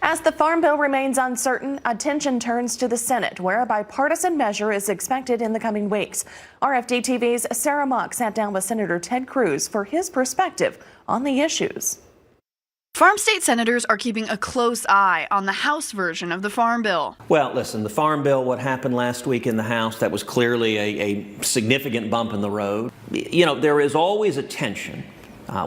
As the Farm Bill remains uncertain, attention turns to the Senate, where a bipartisan measure is expected in the coming weeks. RFD-TV's Sarah Mock sat down with Senator Ted Cruz for his perspective on the issues. Farm state senators are keeping a close eye on the House version of the Farm Bill. Well, listen, the Farm Bill, what happened last week in the House, that was clearly a significant bump in the road. You know, there is always a tension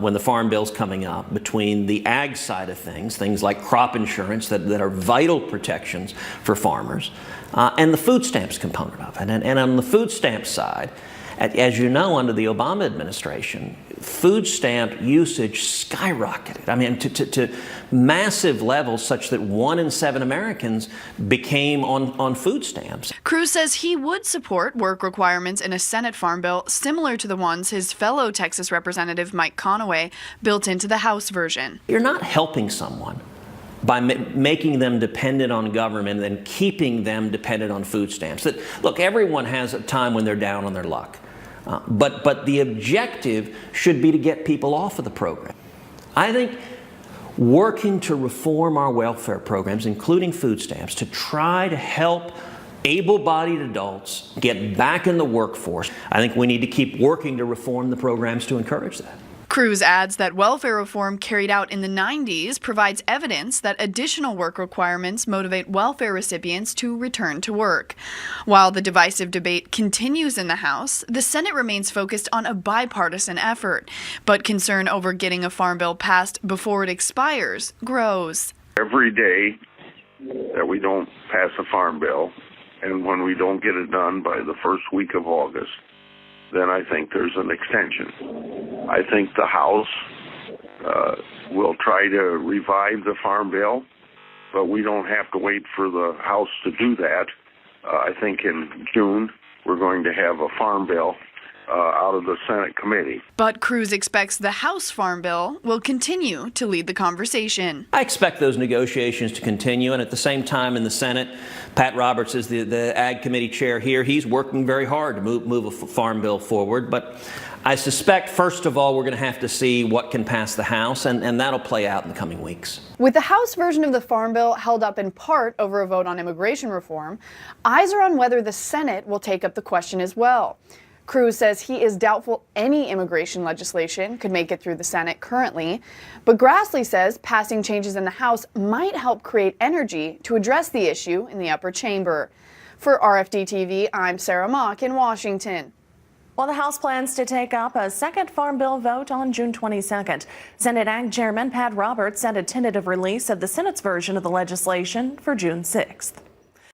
when the Farm Bill's coming up between the ag side of things like crop insurance that are vital protections for farmers, and the food stamps component of it. And on the food stamp side, as you know, under the Obama administration, food stamp usage skyrocketed. I mean, to massive levels such that 1 in 7 Americans became on food stamps. Cruz says he would support work requirements in a Senate Farm Bill similar to the ones his fellow Texas Representative Mike Conaway built into the House version. You're not helping someone by making them dependent on government and then keeping them dependent on food stamps. Look, everyone has a time when they're down on their luck. But the objective should be to get people off of the program. I think working to reform our welfare programs, including food stamps, to try to help able-bodied adults get back in the workforce, I think we need to keep working to reform the programs to encourage that. Cruz adds that welfare reform carried out in the 90s provides evidence that additional work requirements motivate welfare recipients to return to work. While the divisive debate continues in the House, the Senate remains focused on a bipartisan effort, but concern over getting a farm bill passed before it expires grows. Every day that we don't pass a farm bill, and when we don't get it done by the first week of August, then I think there's an extension. I think the House will try to revive the Farm Bill, but we don't have to wait for the House to do that. I think in June we're going to have a Farm Bill out of the Senate committee. But Cruz expects the House Farm Bill will continue to lead the conversation. I expect those negotiations to continue, and at the same time in the Senate, Pat Roberts is the Ag Committee chair here. He's working very hard to move a farm bill forward. But I suspect, first of all, we're going to have to see what can pass the House, and that'll play out in the coming weeks. With the House version of the Farm Bill held up in part over a vote on immigration reform, eyes are on whether the Senate will take up the question as well. Cruz says he is doubtful any immigration legislation could make it through the Senate currently, but Grassley says passing changes in the House might help create energy to address the issue in the upper chamber. For RFD-TV, I'm Sarah Mock in Washington. While the House plans to take up a second Farm Bill vote on June 22nd, Senate Ag Chairman Pat Roberts set a tentative release of the Senate's version of the legislation for June 6th.